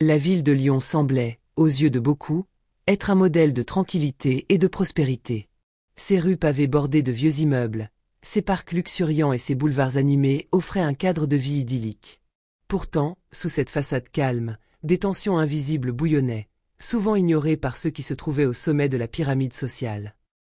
La ville de Lyon semblait, aux yeux de beaucoup, être un modèle de tranquillité et de prospérité. Ses rues pavées bordées de vieux immeubles, ses parcs luxuriants et ses boulevards animés offraient un cadre de vie idyllique. Pourtant, sous cette façade calme, des tensions invisibles bouillonnaient, souvent ignorées par ceux qui se trouvaient au sommet de la pyramide sociale.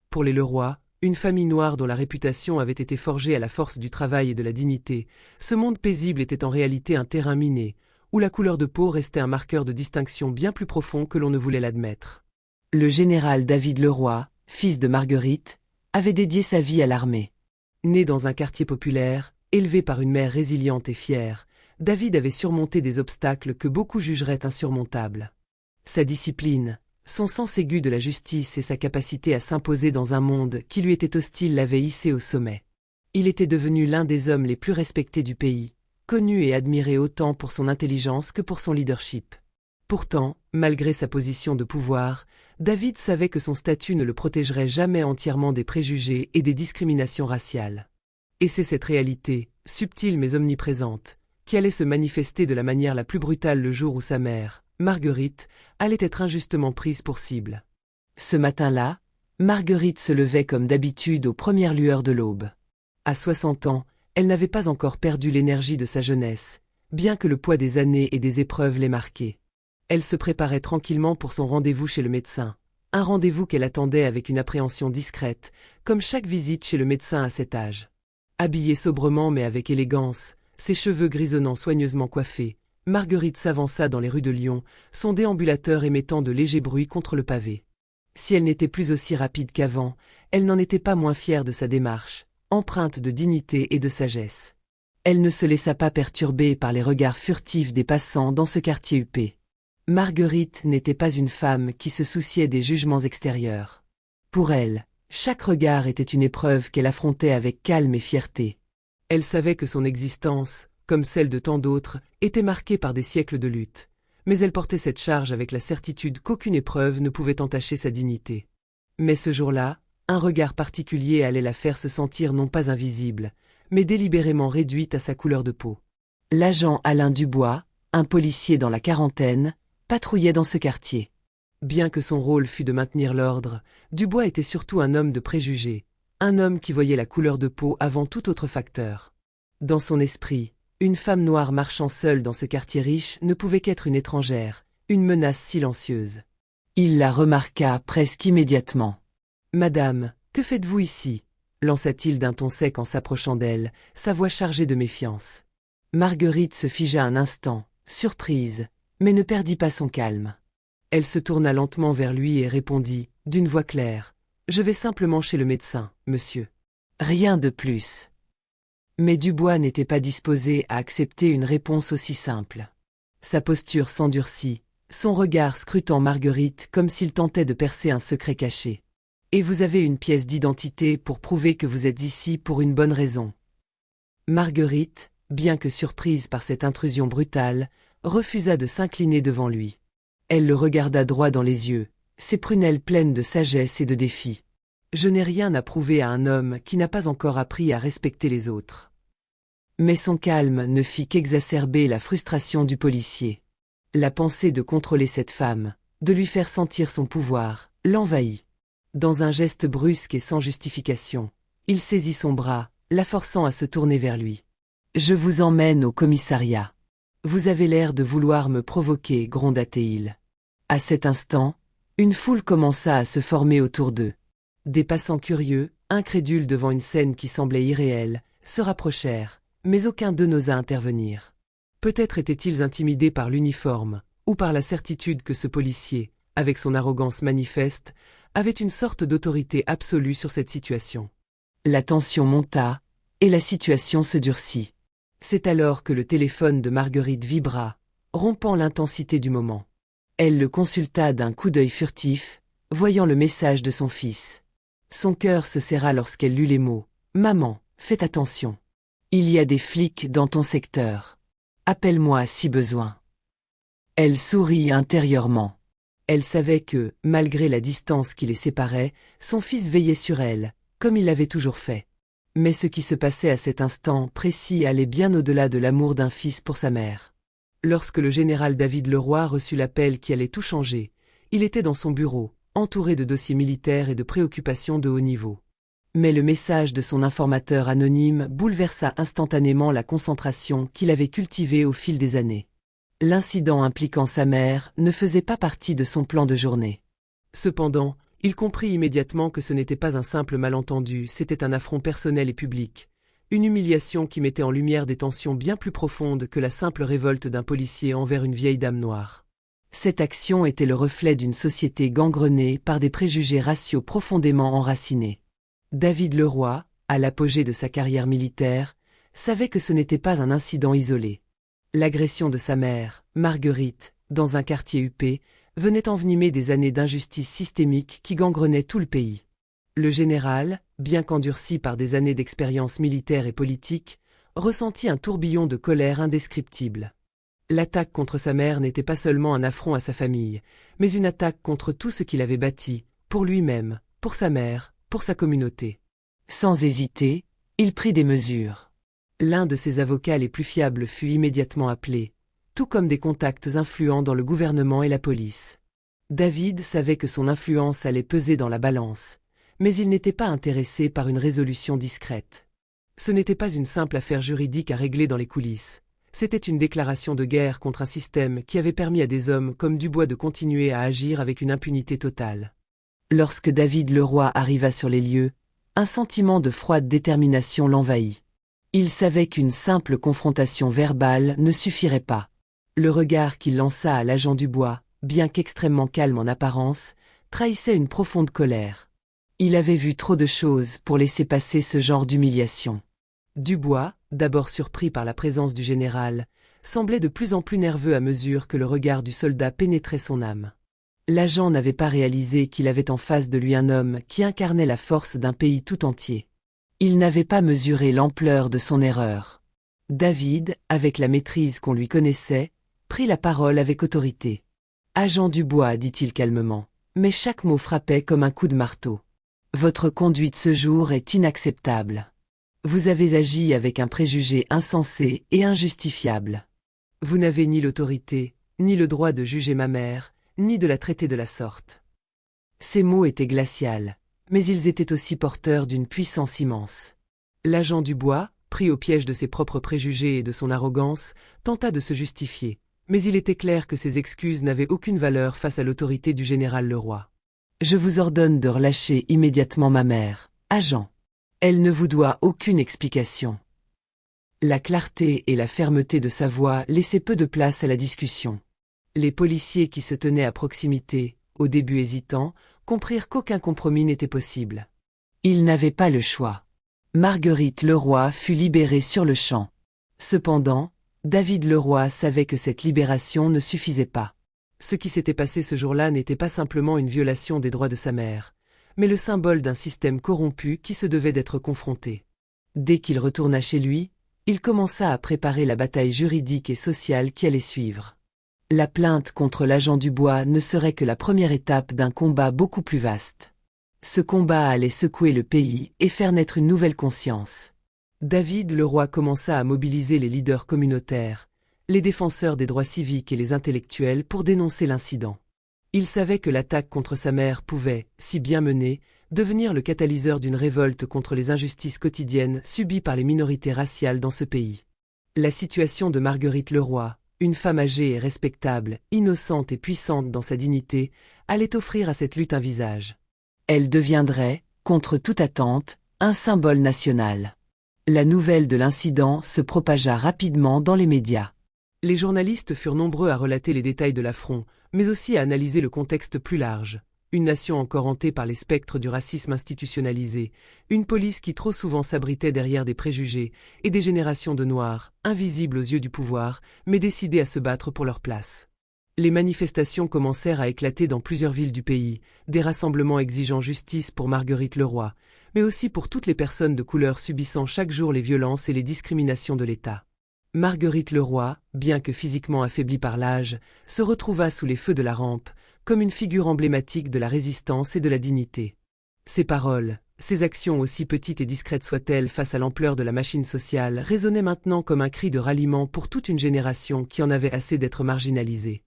Pour les Leroy, une famille noire dont la réputation avait été forgée à la force du travail et de la dignité, ce monde paisible était en réalité un terrain miné, où la couleur de peau restait un marqueur de distinction bien plus profond que l'on ne voulait l'admettre. Le général David Leroy, fils de Marguerite, avait dédié sa vie à l'armée. Né dans un quartier populaire, élevé par une mère résiliente et fière, David avait surmonté des obstacles que beaucoup jugeraient insurmontables. Sa discipline, son sens aigu de la justice et sa capacité à s'imposer dans un monde qui lui était hostile l'avaient hissé au sommet. Il était devenu l'un des hommes les plus respectés du pays, connu et admiré autant pour son intelligence que pour son leadership. Pourtant, malgré sa position de pouvoir, David savait que son statut ne le protégerait jamais entièrement des préjugés et des discriminations raciales. Et c'est cette réalité, subtile mais omniprésente, qui allait se manifester de la manière la plus brutale le jour où sa mère, Marguerite, allait être injustement prise pour cible. Ce matin-là, Marguerite se levait comme d'habitude aux premières lueurs de l'aube. À 60 ans, elle n'avait pas encore perdu l'énergie de sa jeunesse, bien que le poids des années et des épreuves l'ait marquée. Elle se préparait tranquillement pour son rendez-vous chez le médecin, un rendez-vous qu'elle attendait avec une appréhension discrète, comme chaque visite chez le médecin à cet âge. Habillée sobrement mais avec élégance, ses cheveux grisonnants soigneusement coiffés, Marguerite s'avança dans les rues de Lyon, son déambulateur émettant de légers bruits contre le pavé. Si elle n'était plus aussi rapide qu'avant, elle n'en était pas moins fière de sa démarche, empreinte de dignité et de sagesse. Elle ne se laissa pas perturber par les regards furtifs des passants dans ce quartier huppé. Marguerite n'était pas une femme qui se souciait des jugements extérieurs. Pour elle, chaque regard était une épreuve qu'elle affrontait avec calme et fierté. Elle savait que son existence, comme celle de tant d'autres, était marquée par des siècles de lutte, mais elle portait cette charge avec la certitude qu'aucune épreuve ne pouvait entacher sa dignité. Mais ce jour-là, un regard particulier allait la faire se sentir non pas invisible, mais délibérément réduite à sa couleur de peau. L'agent Alain Dubois, un policier dans la quarantaine, patrouillait dans ce quartier. Bien que son rôle fût de maintenir l'ordre, Dubois était surtout un homme de préjugés, un homme qui voyait la couleur de peau avant tout autre facteur. Dans son esprit, une femme noire marchant seule dans ce quartier riche ne pouvait qu'être une étrangère, une menace silencieuse. Il la remarqua presque immédiatement. « Madame, que faites-vous ici ?» lança-t-il d'un ton sec en s'approchant d'elle, sa voix chargée de méfiance. Marguerite se figea un instant, surprise, mais ne perdit pas son calme. Elle se tourna lentement vers lui et répondit, d'une voix claire, « Je vais simplement chez le médecin, monsieur. » Rien de plus. Mais Dubois n'était pas disposé à accepter une réponse aussi simple. Sa posture s'endurcit, son regard scrutant Marguerite comme s'il tentait de percer un secret caché. « Et vous avez une pièce d'identité pour prouver que vous êtes ici pour une bonne raison. » Marguerite, bien que surprise par cette intrusion brutale, refusa de s'incliner devant lui. Elle le regarda droit dans les yeux, ses prunelles pleines de sagesse et de défi. « Je n'ai rien à prouver à un homme qui n'a pas encore appris à respecter les autres. » Mais son calme ne fit qu'exacerber la frustration du policier. La pensée de contrôler cette femme, de lui faire sentir son pouvoir, l'envahit. Dans un geste brusque et sans justification, il saisit son bras, la forçant à se tourner vers lui. « Je vous emmène au commissariat. Vous avez l'air de vouloir me provoquer, gronda-t-il. » À cet instant, une foule commença à se former autour d'eux. Des passants curieux, incrédules devant une scène qui semblait irréelle, se rapprochèrent, mais aucun d'eux n'osa intervenir. Peut-être étaient-ils intimidés par l'uniforme, ou par la certitude que ce policier, avec son arrogance manifeste, avait une sorte d'autorité absolue sur cette situation. La tension monta, et la situation se durcit. C'est alors que le téléphone de Marguerite vibra, rompant l'intensité du moment. Elle le consulta d'un coup d'œil furtif, voyant le message de son fils. Son cœur se serra lorsqu'elle lut les mots « Maman, faites attention. Il y a des flics dans ton secteur. Appelle-moi si besoin. » Elle sourit intérieurement. Elle savait que, malgré la distance qui les séparait, son fils veillait sur elle, comme il l'avait toujours fait. Mais ce qui se passait à cet instant précis allait bien au-delà de l'amour d'un fils pour sa mère. Lorsque le général David Leroy reçut l'appel qui allait tout changer, il était dans son bureau, entouré de dossiers militaires et de préoccupations de haut niveau. Mais le message de son informateur anonyme bouleversa instantanément la concentration qu'il avait cultivée au fil des années. L'incident impliquant sa mère ne faisait pas partie de son plan de journée. Cependant, il comprit immédiatement que ce n'était pas un simple malentendu, c'était un affront personnel et public, une humiliation qui mettait en lumière des tensions bien plus profondes que la simple révolte d'un policier envers une vieille dame noire. Cette action était le reflet d'une société gangrenée par des préjugés raciaux profondément enracinés. David Leroy, à l'apogée de sa carrière militaire, savait que ce n'était pas un incident isolé. L'agression de sa mère, Marguerite, dans un quartier huppé, venait envenimer des années d'injustice systémique qui gangrenaient tout le pays. Le général, bien qu'endurci par des années d'expérience militaire et politique, ressentit un tourbillon de colère indescriptible. L'attaque contre sa mère n'était pas seulement un affront à sa famille, mais une attaque contre tout ce qu'il avait bâti, pour lui-même, pour sa mère, pour sa communauté. Sans hésiter, il prit des mesures. L'un de ses avocats les plus fiables fut immédiatement appelé, tout comme des contacts influents dans le gouvernement et la police. David savait que son influence allait peser dans la balance, mais il n'était pas intéressé par une résolution discrète. Ce n'était pas une simple affaire juridique à régler dans les coulisses, c'était une déclaration de guerre contre un système qui avait permis à des hommes comme Dubois de continuer à agir avec une impunité totale. Lorsque David Leroy arriva sur les lieux, un sentiment de froide détermination l'envahit. Il savait qu'une simple confrontation verbale ne suffirait pas. Le regard qu'il lança à l'agent Dubois, bien qu'extrêmement calme en apparence, trahissait une profonde colère. Il avait vu trop de choses pour laisser passer ce genre d'humiliation. Dubois, d'abord surpris par la présence du général, semblait de plus en plus nerveux à mesure que le regard du soldat pénétrait son âme. L'agent n'avait pas réalisé qu'il avait en face de lui un homme qui incarnait la force d'un pays tout entier. Il n'avait pas mesuré l'ampleur de son erreur. David, avec la maîtrise qu'on lui connaissait, prit la parole avec autorité. « Agent Dubois, dit-il calmement, mais chaque mot frappait comme un coup de marteau. Votre conduite ce jour est inacceptable. Vous avez agi avec un préjugé insensé et injustifiable. Vous n'avez ni l'autorité, ni le droit de juger ma mère, ni de la traiter de la sorte. » Ces mots étaient glaciaux, mais ils étaient aussi porteurs d'une puissance immense. L'agent Dubois, pris au piège de ses propres préjugés et de son arrogance, tenta de se justifier, mais il était clair que ses excuses n'avaient aucune valeur face à l'autorité du général Leroy. « Je vous ordonne de relâcher immédiatement ma mère, agent. Elle ne vous doit aucune explication. » La clarté et la fermeté de sa voix laissaient peu de place à la discussion. Les policiers qui se tenaient à proximité, au début hésitants, comprirent qu'aucun compromis n'était possible. Ils n'avaient pas le choix. Marguerite Leroy fut libérée sur le champ. Cependant, David Leroy savait que cette libération ne suffisait pas. Ce qui s'était passé ce jour-là n'était pas simplement une violation des droits de sa mère, mais le symbole d'un système corrompu qui se devait d'être confronté. Dès qu'il retourna chez lui, il commença à préparer la bataille juridique et sociale qui allait suivre. La plainte contre l'agent Dubois ne serait que la première étape d'un combat beaucoup plus vaste. Ce combat allait secouer le pays et faire naître une nouvelle conscience. David Leroy commença à mobiliser les leaders communautaires, les défenseurs des droits civiques et les intellectuels pour dénoncer l'incident. Il savait que l'attaque contre sa mère pouvait, si bien menée, devenir le catalyseur d'une révolte contre les injustices quotidiennes subies par les minorités raciales dans ce pays. La situation de Marguerite Leroy, une femme âgée et respectable, innocente et puissante dans sa dignité, allait offrir à cette lutte un visage. Elle deviendrait, contre toute attente, un symbole national. La nouvelle de l'incident se propagea rapidement dans les médias. Les journalistes furent nombreux à relater les détails de l'affront, mais aussi à analyser le contexte plus large. Une nation encore hantée par les spectres du racisme institutionnalisé, une police qui trop souvent s'abritait derrière des préjugés, et des générations de Noirs, invisibles aux yeux du pouvoir, mais décidés à se battre pour leur place. Les manifestations commencèrent à éclater dans plusieurs villes du pays, des rassemblements exigeant justice pour Marguerite Leroy, mais aussi pour toutes les personnes de couleur subissant chaque jour les violences et les discriminations de l'État. Marguerite Leroy, bien que physiquement affaiblie par l'âge, se retrouva sous les feux de la rampe, comme une figure emblématique de la résistance et de la dignité. Ses paroles, Ses actions, aussi petites et discrètes soient-elles face à l'ampleur de la machine sociale, résonnaient maintenant comme un cri de ralliement pour toute une génération qui en avait assez d'être marginalisée.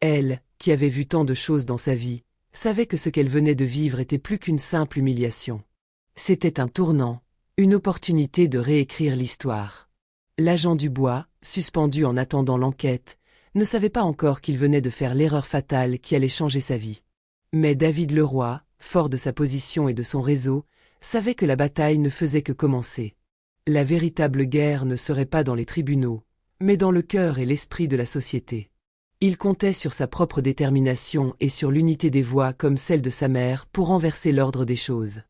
Elle, qui avait vu tant de choses dans sa vie, savait que ce qu'elle venait de vivre était plus qu'une simple humiliation. C'était un tournant, une opportunité de réécrire l'histoire. L'agent Dubois, suspendu en attendant l'enquête, ne savait pas encore qu'il venait de faire l'erreur fatale qui allait changer sa vie. Mais David Leroy, fort de sa position et de son réseau, savait que la bataille ne faisait que commencer. La véritable guerre ne serait pas dans les tribunaux, mais dans le cœur et l'esprit de la société. Il comptait sur sa propre détermination et sur l'unité des voix comme celle de sa mère pour renverser l'ordre des choses.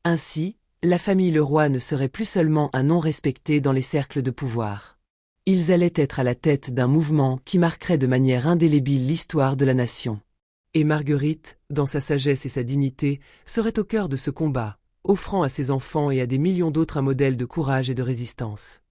Ainsi, la famille Leroy ne serait plus seulement un nom respecté dans les cercles de pouvoir. Ils allaient être à la tête d'un mouvement qui marquerait de manière indélébile l'histoire de la nation. Et Marguerite, dans sa sagesse et sa dignité, serait au cœur de ce combat, offrant à ses enfants et à des millions d'autres un modèle de courage et de résistance.